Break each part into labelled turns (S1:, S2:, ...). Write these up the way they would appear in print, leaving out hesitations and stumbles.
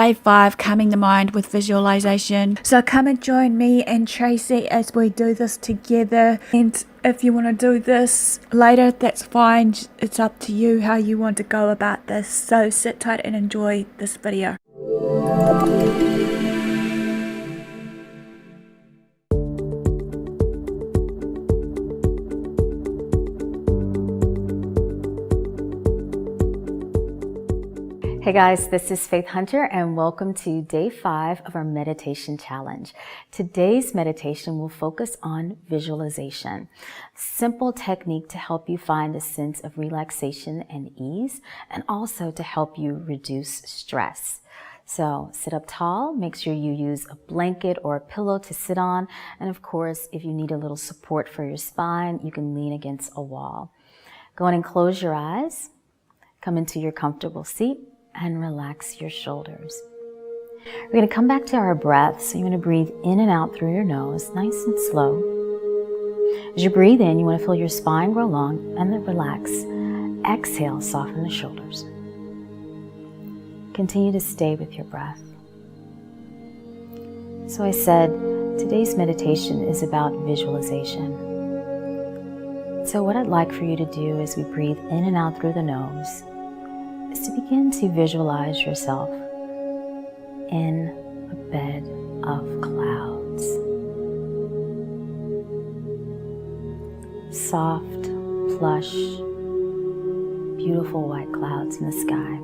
S1: Day 5, Calming the Mind with Visualization. So come and join me and Tracey as we do this together. And if you want to do this later, that's fine. It's up to you how you want to go about this. So sit tight and enjoy this video.
S2: Hey guys, this is Faith Hunter and welcome to day 5 of our meditation challenge. Today's meditation will focus on visualization. Simple technique to help you find a sense of relaxation and ease, and also to help you reduce stress. So sit up tall, make sure you use a blanket or a pillow to sit on, and of course, if you need a little support for your spine, you can lean against a wall. Go ahead and close your eyes, come into your comfortable seat, and relax your shoulders. We're going to come back to our breath. So you're going to breathe in and out through your nose, nice and slow. As you breathe in, you want to feel your spine grow long and then relax. Exhale, soften the shoulders. Continue to stay with your breath. So I said, today's meditation is about visualization. So what I'd like for you to do as we breathe in and out through the nose is to begin to visualize yourself in a bed of clouds. Soft, plush, beautiful white clouds in the sky.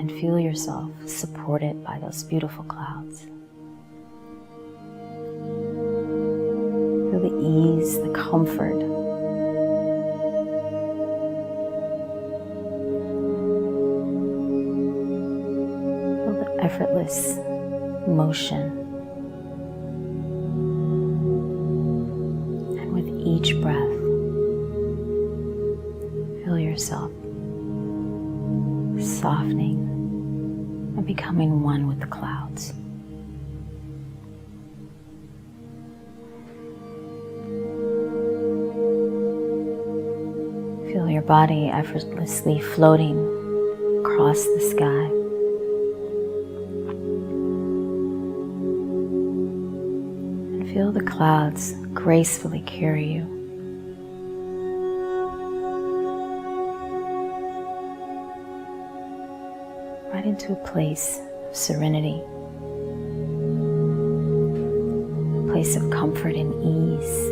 S2: And feel yourself supported by those beautiful clouds. Feel the ease, the comfort, effortless motion. And with each breath, feel yourself softening and becoming one with the clouds. Feel your body effortlessly floating across the sky. Feel the clouds gracefully carry you. Right into a place of serenity, a place of comfort and ease.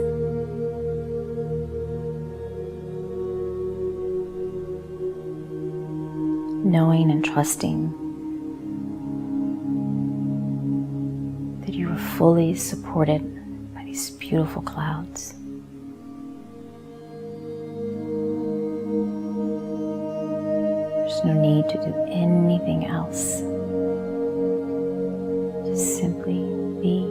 S2: Knowing and trusting that you are fully supported by these beautiful clouds. There's no need to do anything else. Just simply be.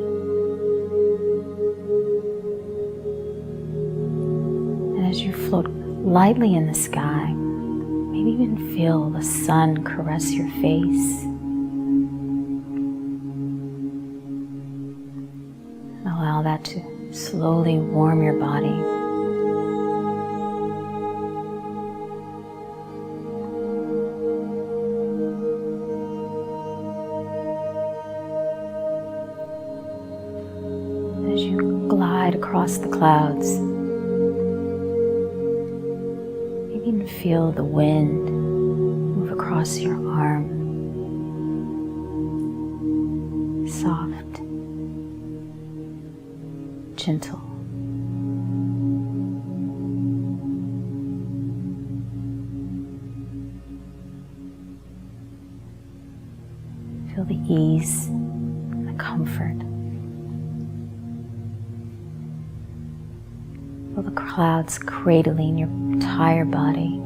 S2: And as you float lightly in the sky, maybe even feel the sun caress your face. Allow that to slowly warm your body. As you glide across the clouds, maybe even feel the wind move across your arm. Soft, gentle. Feel the ease and the comfort. Feel the clouds cradling your entire body.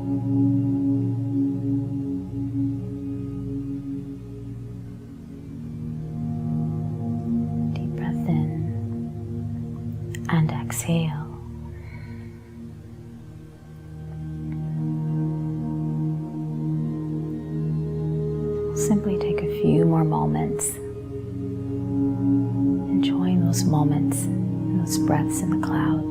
S2: Deep breath in and exhale. Simply take a few more moments, enjoying those moments and those breaths in the cloud.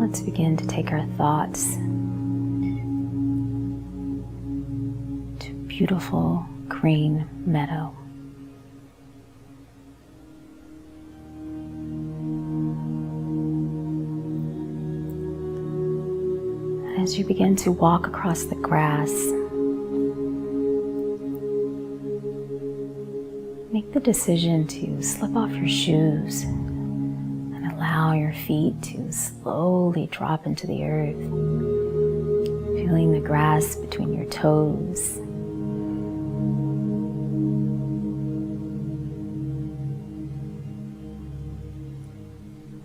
S2: Let's begin to take our thoughts to a beautiful green meadow. As you begin to walk across the grass, make the decision to slip off your shoes and allow your feet to slowly drop into the earth, feeling the grass between your toes.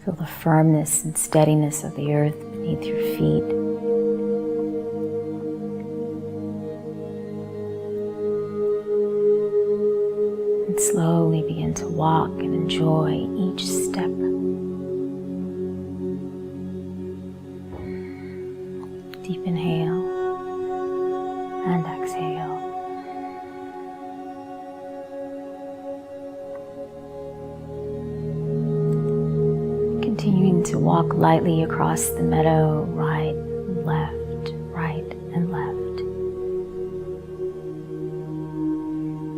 S2: Feel the firmness and steadiness of the earth beneath your feet. And slowly begin to walk and enjoy each step. Deep inhale and exhale. Continuing to walk lightly across the meadow, right, left, right, and left.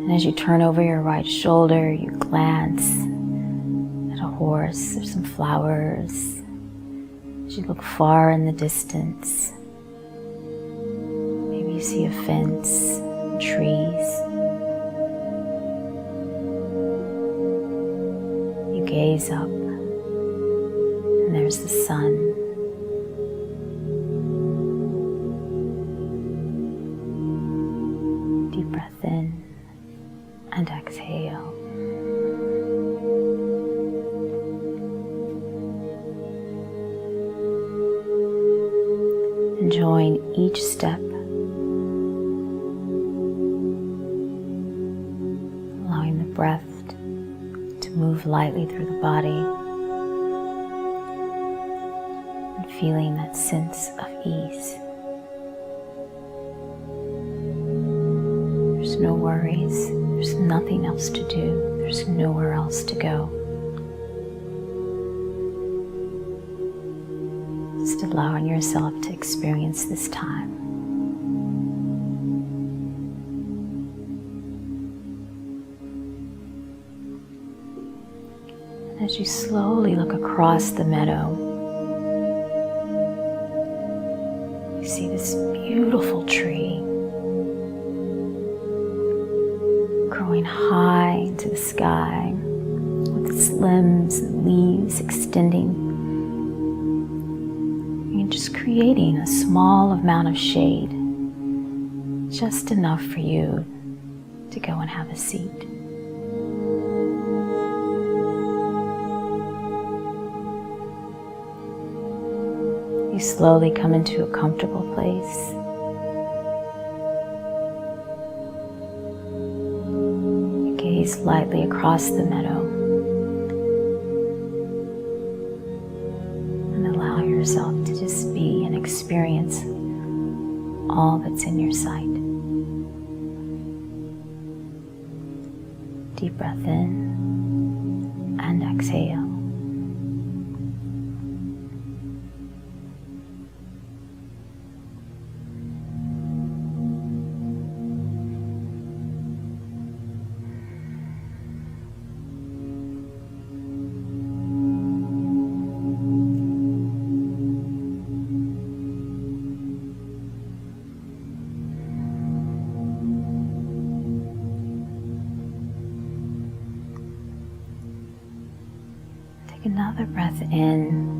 S2: And as you turn over your right shoulder, you glance at a horse or some flowers. As you look far in the distance, maybe you see a fence, trees. You gaze up, and there's the sun. Deep breath in and exhale. Enjoying each step, allowing the breath to move lightly through the body, and feeling that sense of ease. There's no worries. There's nothing else to do. There's nowhere else to go. Just allowing yourself to experience this time. And as you slowly look across the meadow, you see this beautiful tree growing high into the sky with its limbs and leaves extending and just creating a small amount of shade, just enough for you to go and have a seat. You slowly come into a comfortable place. Gaze lightly across the meadow and allow yourself to just be and experience all that's in your sight. Deep breath in and exhale. Take another breath in.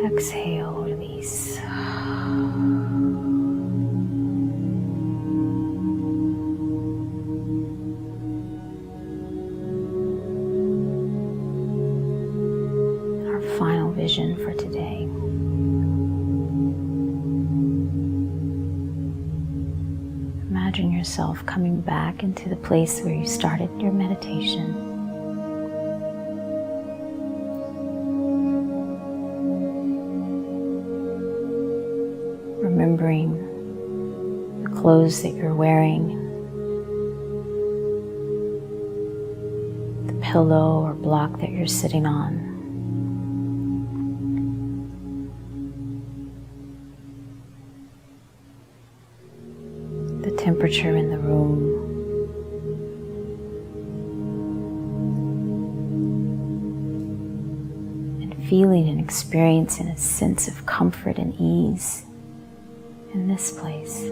S2: Exhale, release. Our final vision for today. Imagine yourself coming back into the place where you started your meditation. Remembering the clothes that you're wearing, the pillow or block that you're sitting on. The temperature in the room. And feeling and experiencing a sense of comfort and ease in this place.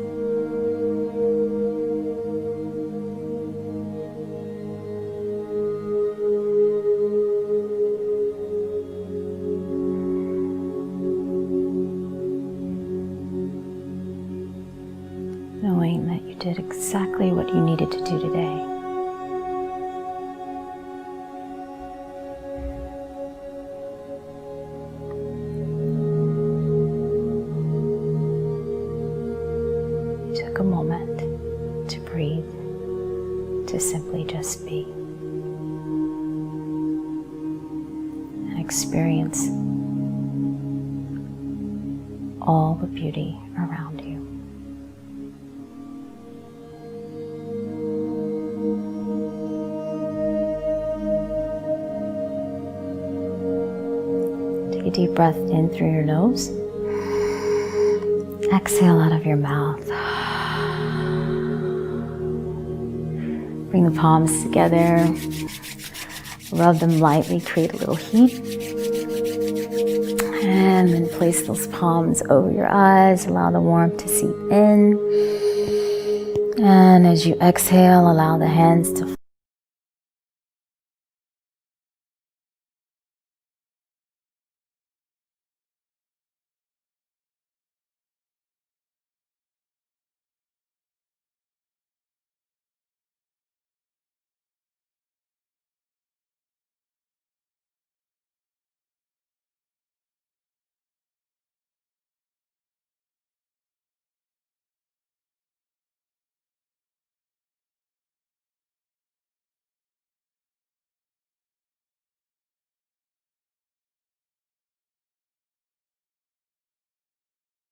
S2: Knowing that you did exactly what you needed to do today. You took a moment to breathe, to simply just be, and experience all the beauty around you. Take a deep breath in through your nose. Exhale out of your mouth. Bring the palms together. Rub them lightly, create a little heat. And then place those palms over your eyes. Allow the warmth to seep in. And as you exhale, allow the hands to